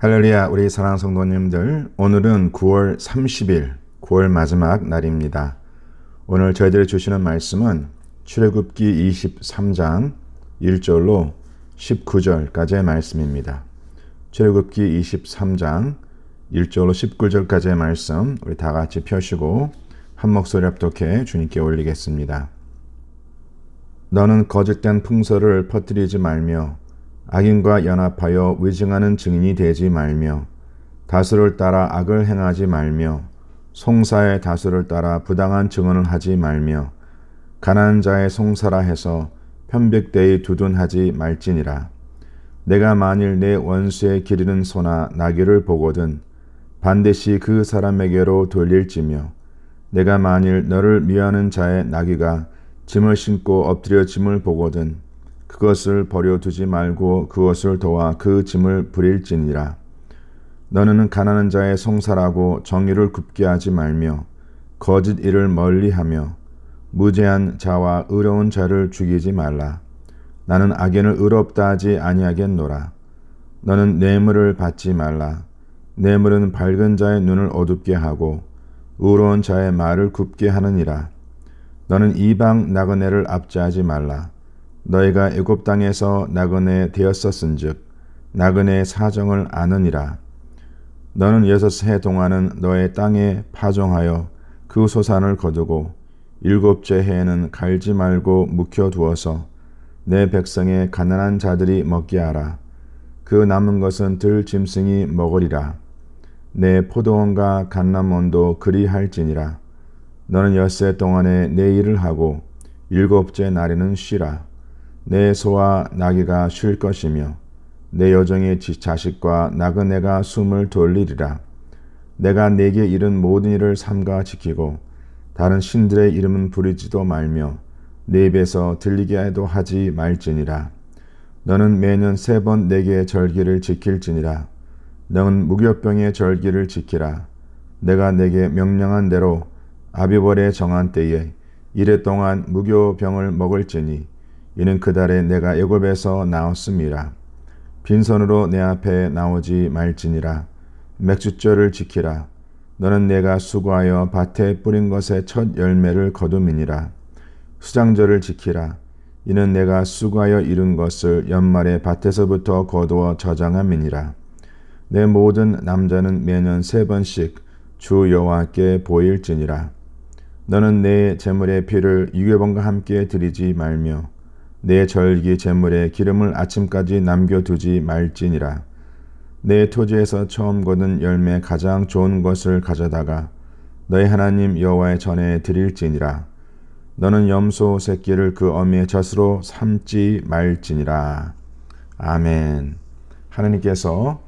할렐루야, 우리 사랑하는 성도님들, 오늘은 9월 30일, 9월 마지막 날입니다. 오늘 저희들이 주시는 말씀은 출애굽기 23장 1절로 19절까지의 말씀입니다. 출애굽기 23장 1절로 19절까지의 말씀 우리 다 같이 펴시고 한 목소리 합독해 주님께 올리겠습니다. 너는 거짓된 풍설을 퍼뜨리지 말며 악인과 연합하여 위증하는 증인이 되지 말며 다수를 따라 악을 행하지 말며 송사의 다수를 따라 부당한 증언을 하지 말며 가난한 자의 송사라 해서 편백되이 두둔하지 말지니라. 내가 만일 내 원수의 기르는 소나 나귀를 보거든 반드시 그 사람에게로 돌릴지며 내가 만일 너를 미워하는 자의 나귀가 짐을 신고 엎드려 짐을 보거든 그것을 버려두지 말고 그것을 도와 그 짐을 부릴지니라. 너는 가난한 자의 송사라고 정의를 굽게 하지 말며 거짓 일을 멀리하며 무죄한 자와 의로운 자를 죽이지 말라. 나는 악인을 의롭다 하지 아니하겠노라. 너는 뇌물을 받지 말라. 뇌물은 밝은 자의 눈을 어둡게 하고 의로운 자의 말을 굽게 하느니라. 너는 이방 나그네를 압제하지 말라. 너희가 애굽 땅에서 나그네 되었었은즉 나그네의 사정을 아느니라. 너는 6해 동안은 너의 땅에 파종하여 그 소산을 거두고 7째 해에는 갈지 말고 묵혀두어서 내 백성의 가난한 자들이 먹게 하라. 그 남은 것은 들 짐승이 먹으리라. 내 포도원과 감람원도 그리할지니라. 너는 6해 동안에 내 일을 하고 7째 날에는 쉬라. 내 소와 나귀가 쉴 것이며 내 여종의 자식과 나그네가 숨을 돌리리라. 내가 네게 이른 모든 일을 삼가 지키고 다른 신들의 이름은 부르지도 말며 내 입에서 들리게 해도 하지 말지니라. 너는 매년 3번 내게 절기를 지킬지니라. 너는 무교병의 절기를 지키라. 내가 내게 명령한 대로 아비벌에 정한 때에 이래 동안 무교병을 먹을지니 이는 그 달에 내가 애굽에서 나왔음이라. 빈손으로 내 앞에 나오지 말지니라. 맥주절을 지키라. 너는 내가 수고하여 밭에 뿌린 것의 첫 열매를 거둠이니라. 수장절을 지키라. 이는 내가 수고하여 이룬 것을 연말에 밭에서부터 거두어 저장함이니라. 내 모든 남자는 매년 3번씩 주 여호와께 보일지니라. 너는 내 제물의 피를 유괴범과 함께 드리지 말며 내 절기 제물의 기름을 아침까지 남겨두지 말지니라. 내 토지에서 처음 거둔 열매 가장 좋은 것을 가져다가 너희 하나님 여호와의 전에 드릴지니라. 너는 염소 새끼를 그 어미의 젖으로 삼지 말지니라. 아멘. 하나님께서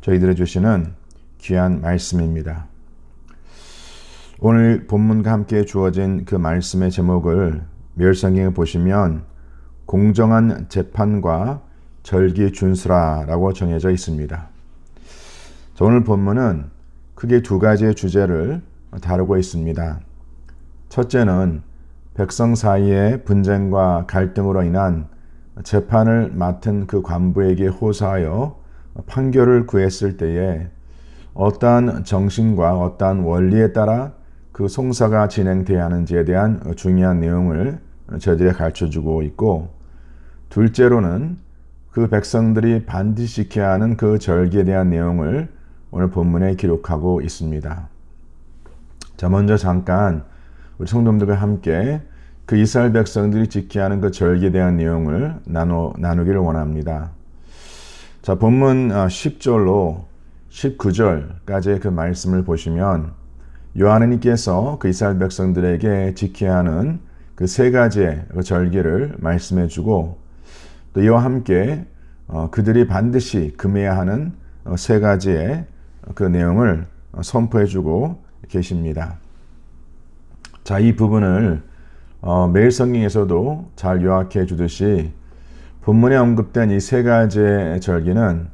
저희들에게 주시는 귀한 말씀입니다. 오늘 본문과 함께 주어진 그 말씀의 제목을 멸성경에 보시면 공정한 재판과 절기 준수라라고 정해져 있습니다. 오늘 본문은 크게 2가지의 주제를 다루고 있습니다. 첫째는 백성 사이의 분쟁과 갈등으로 인한 재판을 맡은 그 관부에게 호소하여 판결을 구했을 때에 어떠한 정신과 어떠한 원리에 따라 그 송사가 진행되어야 하는지에 대한 중요한 내용을 저희들이 가르쳐주고 있고, 둘째로는 그 백성들이 반드시 지켜야 하는 그 절기에 대한 내용을 오늘 본문에 기록하고 있습니다. 자, 먼저 잠깐 우리 성도님들과 함께 그 이스라엘 백성들이 지켜야 하는 그 절기에 대한 내용을 나누기를 원합니다. 자, 본문 10절로 19절까지의 그 말씀을 보시면 하나님께서 그 이스라엘 백성들에게 지켜야 하는 그 3가지의 그 절기를 말씀해 주고, 또 이와 함께 그들이 반드시 금해야 하는 3가지의 그 내용을 선포해 주고 계십니다. 자, 이 부분을 매일 성경에서도 잘 요약해 주듯이 본문에 언급된 이 3가지의 절기는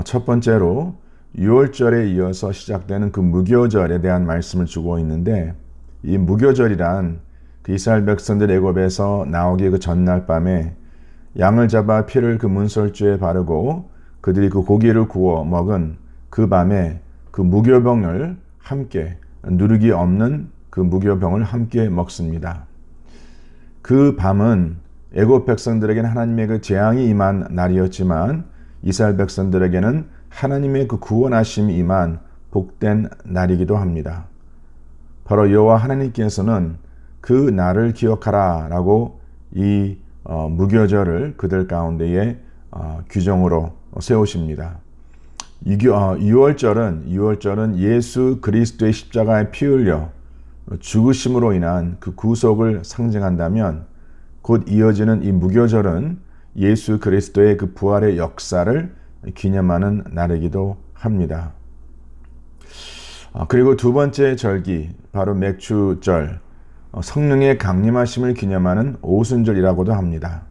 첫 번째로 6월절에 이어서 시작되는 그 무교절에 대한 말씀을 주고 있는데, 이 무교절이란 그 이스라엘 백성들 애굽에서 나오기 그 전날 밤에 양을 잡아 피를 그 문설주에 바르고 그들이 그 고기를 구워 먹은 그 밤에 그 무교병을 함께, 누룩이 없는 그 무교병을 함께 먹습니다. 그 밤은 애굽 백성들에게는 하나님의 그 재앙이 임한 날이었지만 이스라엘 백성들에게는 하나님의 그 구원하심이 임한 복된 날이기도 합니다. 바로 여호와 하나님께서는 그 날을 기억하라 라고 이 무교절을 그들 가운데에 규정으로 세우십니다. 6월절은 예수 그리스도의 십자가에 피 흘려 죽으심으로 인한 그 구속을 상징한다면, 곧 이어지는 이 무교절은 예수 그리스도의 그 부활의 역사를 기념하는 날이기도 합니다. 그리고 2번째 절기, 바로 맥주절, 성령의 강림하심을 기념하는 오순절이라고도 합니다.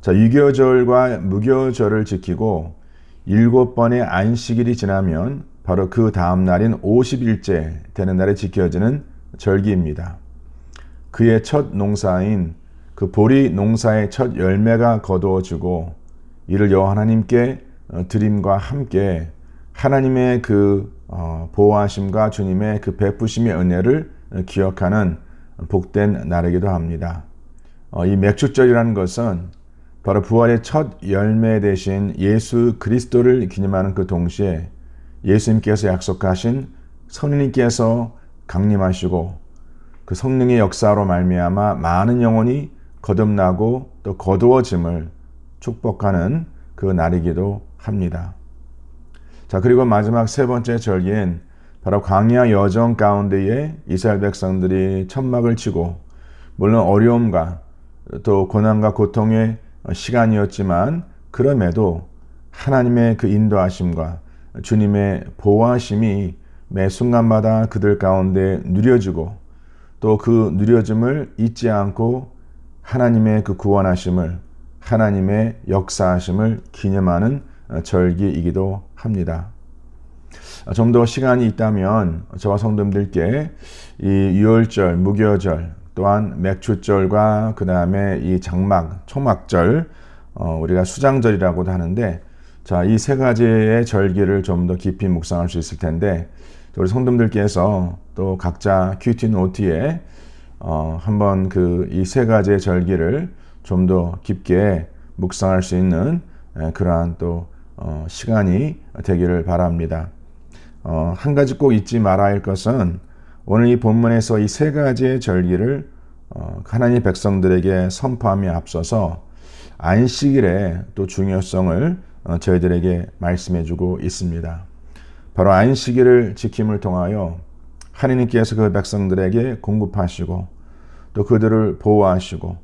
자, 유교절과 무교절을 지키고 7번의 안식일이 지나면 바로 그 다음 날인 50일째 되는 날에 지켜지는 절기입니다. 그의 첫 농사인 그 보리 농사의 첫 열매가 거두어지고 이를 여호와 하나님께 드림과 함께 하나님의 그 보호하심과 주님의 그 베푸심의 은혜를 기억하는 복된 날이기도 합니다. 이 맥주절이라는 것은 바로 부활의 첫 열매 되신 예수 그리스도를 기념하는 그 동시에 예수님께서 약속하신 성령님께서 강림하시고 그 성령의 역사로 말미암아 많은 영혼이 거듭나고 또 거두어짐을 축복하는 그 날이기도 합니다. 자, 그리고 마지막 3번째 절기인 바로 광야 여정 가운데에 이스라엘 백성들이 천막을 치고, 물론 어려움과 또 고난과 고통의 시간이었지만 그럼에도 하나님의 그 인도하심과 주님의 보호하심이 매 순간마다 그들 가운데 누려지고, 또 그 누려짐을 잊지 않고 하나님의 그 구원하심을, 하나님의 역사하심을 기념하는 절기이기도 합니다. 좀 더 시간이 있다면 저와 성도님들께 이 유월절, 무교절, 또한 맥추절과 그 다음에 이 장막, 초막절, 우리가 수장절이라고도 하는데, 자, 이 세 가지의 절기를 좀 더 깊이 묵상할 수 있을 텐데, 우리 성도님들께서 또 각자 큐티 노트에 한번 그 이 세 가지의 절기를 좀 더 깊게 묵상할 수 있는 그러한 또 시간이 되기를 바랍니다. 한 가지 꼭 잊지 말아야 할 것은 오늘 이 본문에서 이 세 가지의 절기를 하나님의 백성들에게 선포함에 앞서서 안식일의 또 중요성을 저희들에게 말씀해주고 있습니다. 바로 안식일을 지킴을 통하여 하나님께서 그 백성들에게 공급하시고 또 그들을 보호하시고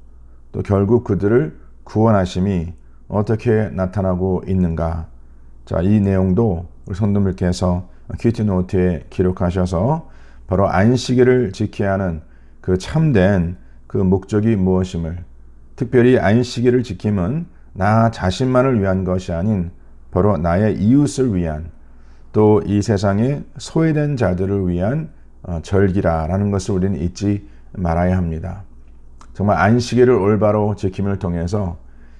또 결국 그들을 구원하심이 어떻게 나타나고 있는가. 자, 이 내용도 우리 성도님께서 큐티 노트에 기록하셔서 바로 안식일을 지켜야 하는 그 참된 그 목적이 무엇임을, 특별히 안식일을 지킴은 나 자신만을 위한 것이 아닌 바로 나의 이웃을 위한, 또 이 세상에 소외된 자들을 위한 절기라라는 것을 우리는 잊지 말아야 합니다. 정말 안식일을 올바로 지킴을 통해서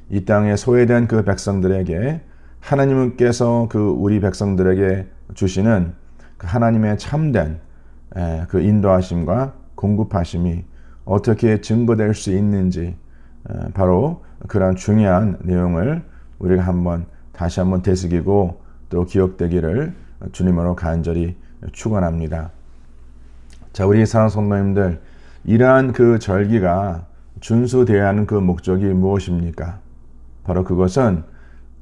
이 땅에 소외된 그 백성들에게 하나님께서 그 우리 백성들에게 주시는 그 하나님의 참된 그 인도하심과 공급하심이 어떻게 증거될 수 있는지, 바로 그런 중요한 내용을 우리가 다시 한번 되새기고 또 기억되기를 주님으로 간절히 축원합니다. 자, 우리 사랑하는 성도님들, 이러한 그 절기가 준수되어야 하는 그 목적이 무엇입니까? 바로 그것은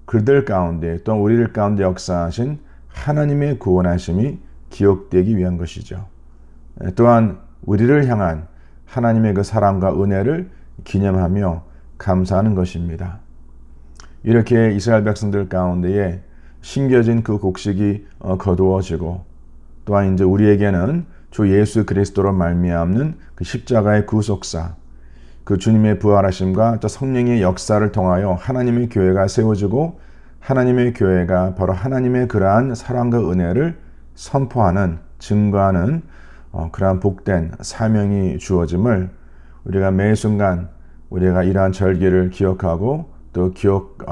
그들 가운데 또 우리들 가운데 역사하신 하나님의 구원하심이 기억되기 위한 것이죠. 또한 우리를 향한 하나님의 그 사랑과 은혜를 기념하며 감사하는 것입니다. 이렇게 이스라엘 백성들 가운데에 심겨진 그 곡식이 거두어지고, 또한 이제 우리에게는 주 예수 그리스도로 말미암는 그 십자가의 구속사, 그 주님의 부활하심과 또 성령의 역사를 통하여 하나님의 교회가 세워지고, 하나님의 교회가 바로 하나님의 그러한 사랑과 은혜를 선포하는, 증거하는 그러한 복된 사명이 주어짐을 우리가 매 순간 우리가 이러한 절기를 기억하고 또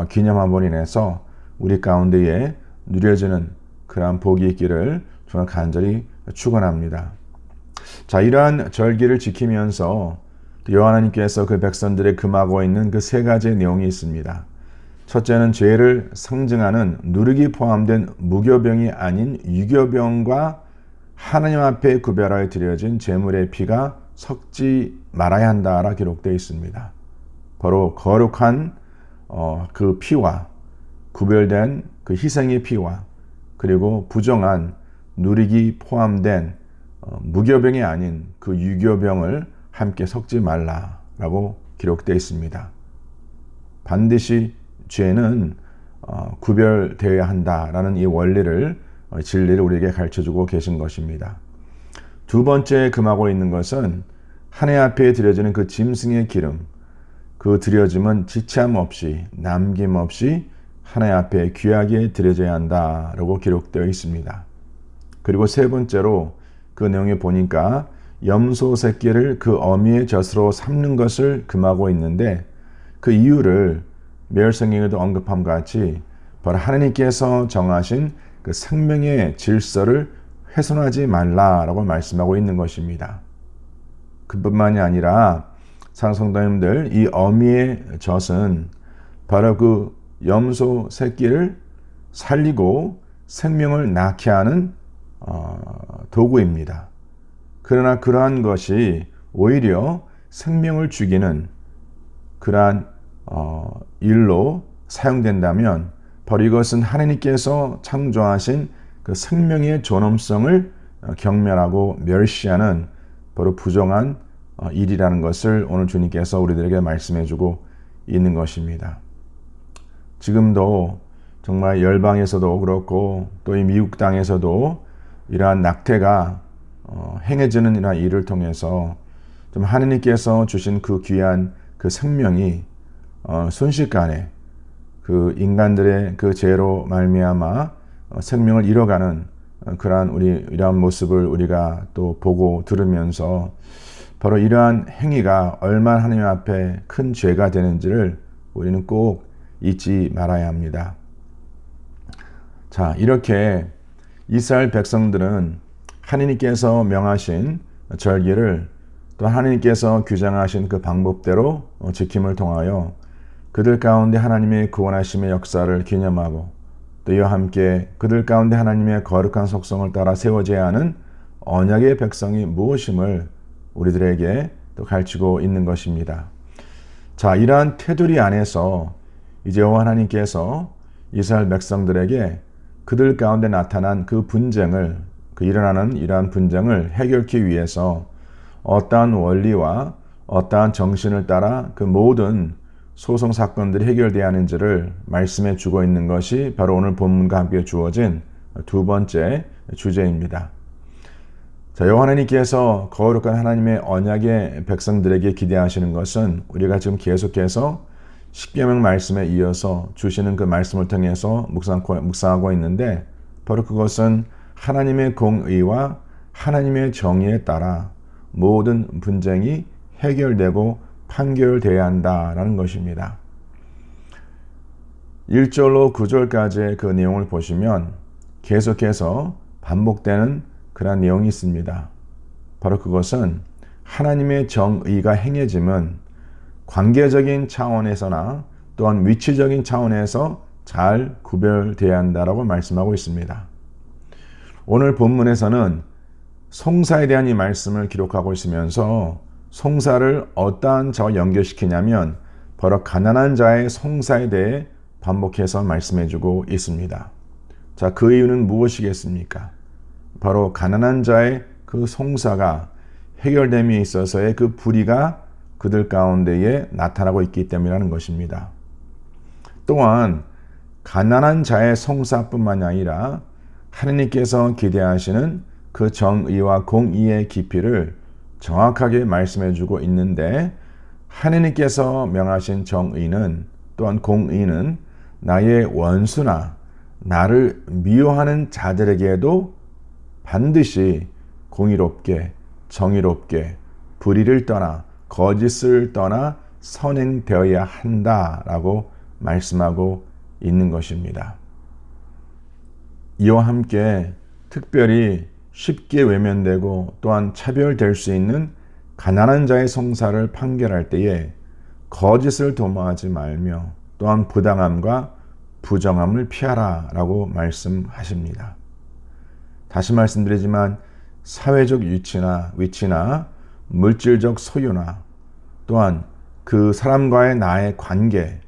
기념함으로 인해서 우리 가운데에 누려지는 그러한 복이 있기를 저는 간절히 축원합니다. 자, 이러한 절기를 지키면서 여호와님께서 그 백성들의 금하고 있는 그 세 가지의 내용이 있습니다. 첫째는 죄를 상징하는 누룩이 포함된 무교병이 아닌 유교병과 하나님 앞에 구별하여 드려진 제물의 피가 섞지 말아야 한다라 기록되어 있습니다. 바로 거룩한 그 피와 구별된 그 희생의 피와 그리고 부정한 누룩이 포함된 무교병이 아닌 그 유교병을 함께 섞지 말라라고 기록되어 있습니다. 반드시 죄는 구별되어야 한다라는 이 원리를, 진리를 우리에게 가르쳐주고 계신 것입니다. 두 번째 금하고 있는 것은 하나님 앞에 드려지는 그 짐승의 기름, 그 드려짐은 지참 없이 남김없이 하나님 앞에 귀하게 드려져야 한다라고 기록되어 있습니다. 그리고 세 번째로 그 내용에 보니까 염소 새끼를 그 어미의 젖으로 삼는 것을 금하고 있는데, 그 이유를 매일성경에도 언급함과 같이 바로 하나님께서 정하신 그 생명의 질서를 훼손하지 말라라고 말씀하고 있는 것입니다. 그뿐만이 아니라 사랑성도님들, 이 어미의 젖은 바로 그 염소 새끼를 살리고 생명을 낳게 하는 도구입니다. 그러나 그러한 것이 오히려 생명을 죽이는 그러한 일로 사용된다면 바로 이것은 하나님께서 창조하신 그 생명의 존엄성을 경멸하고 멸시하는 바로 부정한 일이라는 것을 오늘 주님께서 우리들에게 말씀해주고 있는 것입니다. 지금도 정말 열방에서도 그렇고 또 이 미국 땅에서도 이러한 낙태가 행해지는 이러한 일을 통해서 좀 하나님께서 주신 그 귀한 그 생명이 순식간에 그 인간들의 그 죄로 말미암아 생명을 잃어가는 그러한 이러한 모습을 우리가 또 보고 들으면서 바로 이러한 행위가 얼마나 하나님 앞에 큰 죄가 되는지를 우리는 꼭 잊지 말아야 합니다. 자, 이렇게 이스라엘 백성들은 하나님께서 명하신 절기를 또 하나님께서 규정하신 그 방법대로 지킴을 통하여 그들 가운데 하나님의 구원하심의 역사를 기념하고 또 이와 함께 그들 가운데 하나님의 거룩한 속성을 따라 세워져야 하는 언약의 백성이 무엇임을 우리들에게 또 가르치고 있는 것입니다. 자, 이러한 테두리 안에서 이제 여호와 하나님께서 이스라엘 백성들에게 그들 가운데 나타난 그 분쟁을 일어나는 이러한 분쟁을 해결하기 위해서 어떠한 원리와 어떠한 정신을 따라 그 모든 소송 사건들이 해결되어야 하는지를 말씀해 주고 있는 것이 바로 오늘 본문과 함께 주어진 두 번째 주제입니다. 자, 여호와 하나님께서 거룩한 하나님의 언약의 백성들에게 기대하시는 것은 우리가 지금 계속해서 십계명 말씀에 이어서 주시는 그 말씀을 통해서 묵상하고 있는데 바로 그것은 하나님의 공의와 하나님의 정의에 따라 모든 분쟁이 해결되고 판결되어야 한다라는 것입니다. 1절로 9절까지의 그 내용을 보시면 계속해서 반복되는 그런 내용이 있습니다. 바로 그것은 하나님의 정의가 행해짐은 관계적인 차원에서나 또한 위치적인 차원에서 잘 구별되어야 한다라고 말씀하고 있습니다. 오늘 본문에서는 송사에 대한 이 말씀을 기록하고 있으면서 송사를 어떠한 자와 연결시키냐면 바로 가난한 자의 송사에 대해 반복해서 말씀해주고 있습니다. 자, 그 이유는 무엇이겠습니까? 바로 가난한 자의 그 송사가 해결됨에 있어서의 그 불의가 그들 가운데에 나타나고 있기 때문이라는 것입니다. 또한 가난한 자의 송사뿐만이 아니라 하나님께서 기대하시는 그 정의와 공의의 깊이를 정확하게 말씀해주고 있는데 하나님께서 명하신 정의는 또한 공의는 나의 원수나 나를 미워하는 자들에게도 반드시 공의롭게 정의롭게 불의를 떠나 거짓을 떠나 선행되어야 한다라고 말씀하고 있는 것입니다. 이와 함께 특별히 쉽게 외면되고 또한 차별될 수 있는 가난한 자의 송사를 판결할 때에 거짓을 도모하지 말며 또한 부당함과 부정함을 피하라 라고 말씀하십니다. 다시 말씀드리지만 사회적 위치나 물질적 소유나 또한 그 사람과의 나의 관계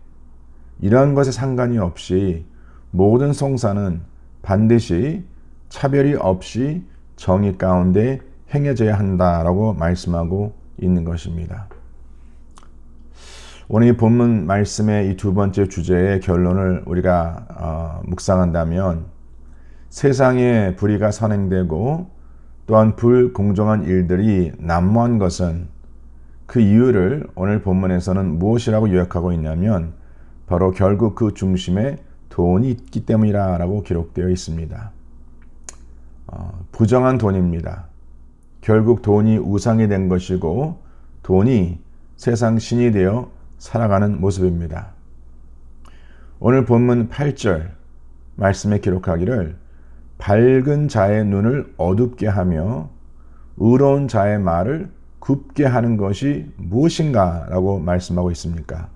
이러한 것에 상관이 없이 모든 송사는 반드시 차별이 없이 정의 가운데 행해져야 한다라고 말씀하고 있는 것입니다. 오늘 이 본문 말씀의 이 두 번째 주제의 결론을 우리가 묵상한다면 세상에 불의가 선행되고 또한 불공정한 일들이 난무한 것은 그 이유를 오늘 본문에서는 무엇이라고 요약하고 있냐면 바로 결국 그 중심에 돈이 있기 때문이라고 기록되어 있습니다. 부정한 돈입니다. 결국 돈이 우상이 된 것이고 돈이 세상 신이 되어 살아가는 모습입니다. 오늘 본문 8절 말씀에 기록하기를 밝은 자의 눈을 어둡게 하며 의로운 자의 말을 굽게 하는 것이 무엇인가 라고 말씀하고 있습니까?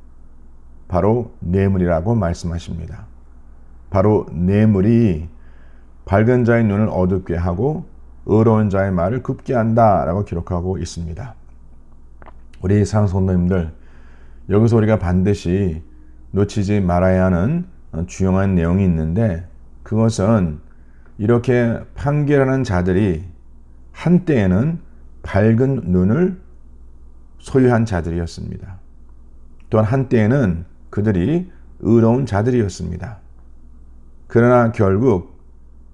바로 뇌물이라고 말씀하십니다. 바로 뇌물이 밝은 자의 눈을 어둡게 하고 의로운 자의 말을 굽게 한다라고 기록하고 있습니다. 우리 사랑하는 성도님들, 여기서 우리가 반드시 놓치지 말아야 하는 중요한 내용이 있는데 그것은 이렇게 판결하는 자들이 한때에는 밝은 눈을 소유한 자들이었습니다. 또한 한때에는 그들이 의로운 자들이었습니다. 그러나 결국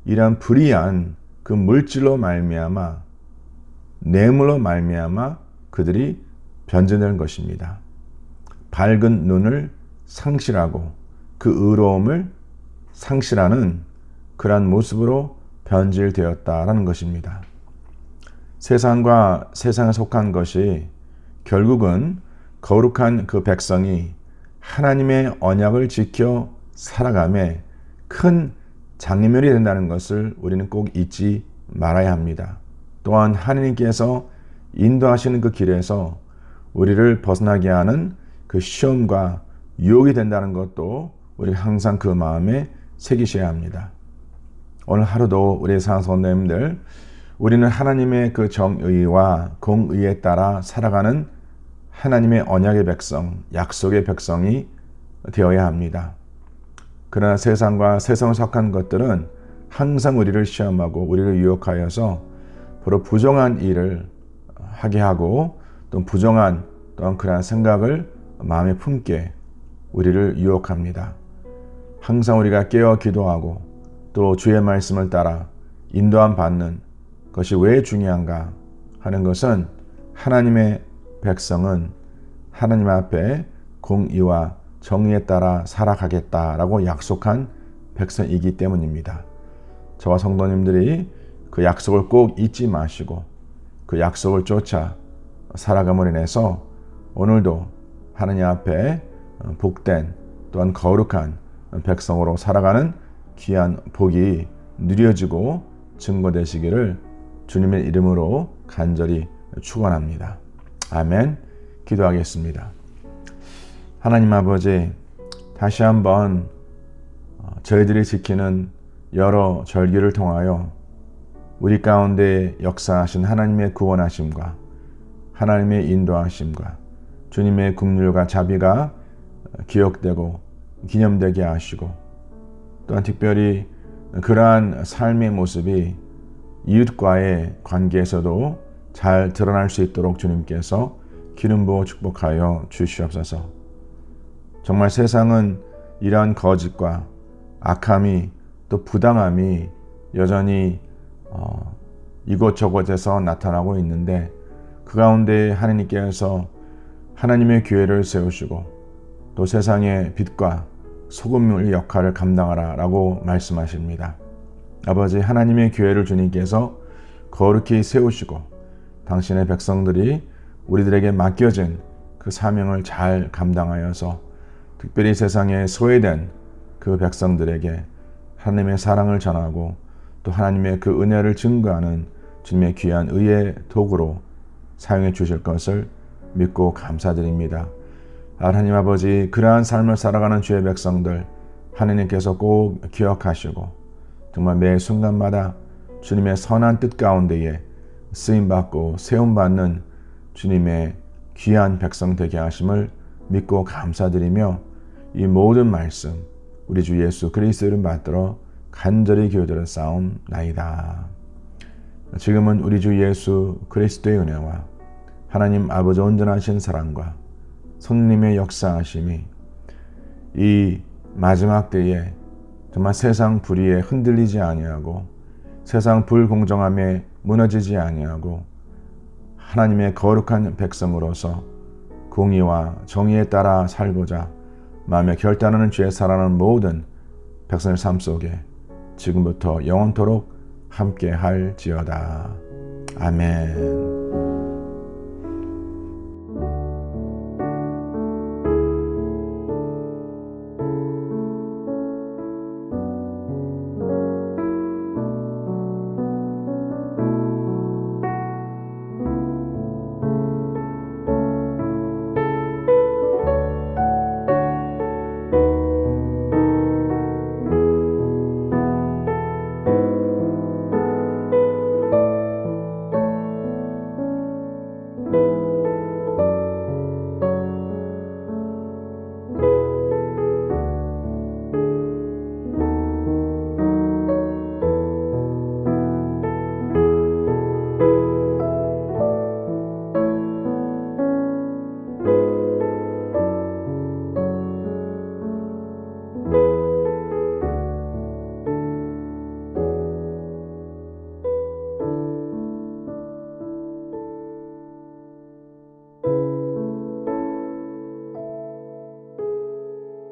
이러한 불의한 그 물질로 말미암아 뇌물로 말미암아 그들이 변제된 것입니다. 밝은 눈을 상실하고 그 의로움을 상실하는 그러한 모습으로 변질되었다라는 것입니다. 세상과 세상에 속한 것이 결국은 거룩한 그 백성이 하나님의 언약을 지켜 살아감에 큰 장애물이 된다는 것을 우리는 꼭 잊지 말아야 합니다. 또한 하나님께서 인도하시는 그 길에서 우리를 벗어나게 하는 그 시험과 유혹이 된다는 것도 우리가 항상 그 마음에 새기셔야 합니다. 오늘 하루도 우리 사랑성도님들, 우리는 하나님의 그 정의와 공의에 따라 살아가는 하나님의 언약의 백성, 약속의 백성이 되어야 합니다. 그러나 세상과 세상에 속한 것들은 항상 우리를 시험하고 우리를 유혹하여서 바로 부정한 일을 하게 하고 또 부정한 또한 그러한 생각을 마음에 품게 우리를 유혹합니다. 항상 우리가 깨어 기도하고 또 주의 말씀을 따라 인도함 받는 것이 왜 중요한가 하는 것은 하나님의 백성은 하나님 앞에 공의와 정의에 따라 살아가겠다라고 약속한 백성이기 때문입니다. 저와 성도님들이 그 약속을 꼭 잊지 마시고 그 약속을 쫓아 살아감으로 인해서 오늘도 하나님 앞에 복된 또한 거룩한 백성으로 살아가는 귀한 복이 누려지고 증거되시기를 주님의 이름으로 간절히 축원합니다. 아멘. 기도하겠습니다. 하나님 아버지, 다시 한번 저희들이 지키는 여러 절기를 통하여 우리 가운데 역사하신 하나님의 구원하심과 하나님의 인도하심과 주님의 긍휼과 자비가 기억되고 기념되게 하시고 또한 특별히 그러한 삶의 모습이 이웃과의 관계에서도 잘 드러날 수 있도록 주님께서 기름 부어 축복하여 주시옵소서. 정말 세상은 이러한 거짓과 악함이 또 부당함이 여전히 이곳저곳에서 나타나고 있는데 그 가운데 하나님께서 하나님의 교회를 세우시고 또 세상의 빛과 소금의 역할을 감당하라 라고 말씀하십니다. 아버지, 하나님의 교회를 주님께서 거룩히 세우시고 당신의 백성들이 우리들에게 맡겨진 그 사명을 잘 감당하여서 특별히 세상에 소외된 그 백성들에게 하나님의 사랑을 전하고 또 하나님의 그 은혜를 증거하는 주님의 귀한 의의 도구로 사용해 주실 것을 믿고 감사드립니다. 하나님 아버지, 그러한 삶을 살아가는 주의 백성들 하나님께서 꼭 기억하시고 정말 매 순간마다 주님의 선한 뜻 가운데에 쓰임받고 세움받는 주님의 귀한 백성 되게 하심을 믿고 감사드리며 이 모든 말씀 우리 주 예수 그리스도를 받들어 간절히 기도드렸사옵나이다. 지금은 우리 주 예수 그리스도의 은혜와 하나님 아버지 온전하신 사랑과 성령님의 역사하심이 이 마지막 때에 정말 세상 불의에 흔들리지 아니하고 세상 불공정함에 무너지지 아니하고 하나님의 거룩한 백성으로서 공의와 정의에 따라 살고자 마음에 결단하는 죄에 살아가는 모든 백성의 삶 속에 지금부터 영원토록 함께 할지어다. 아멘.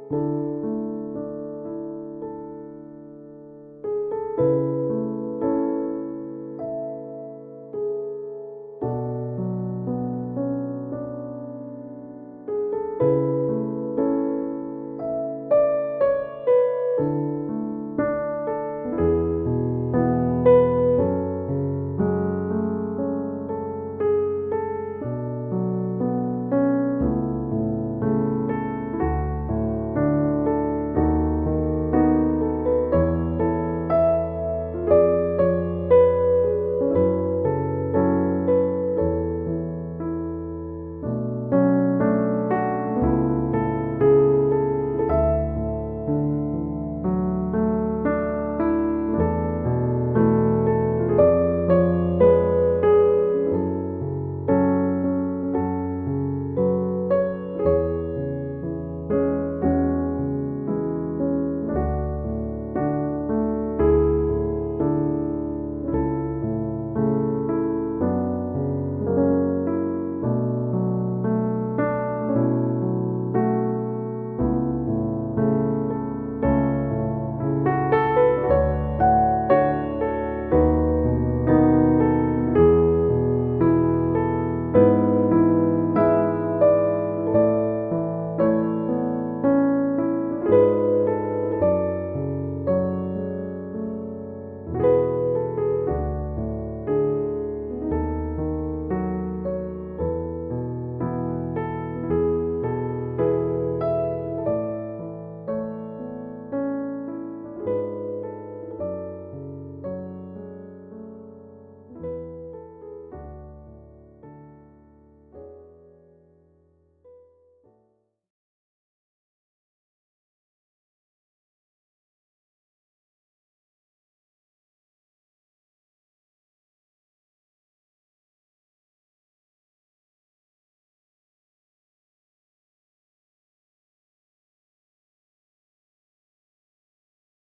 주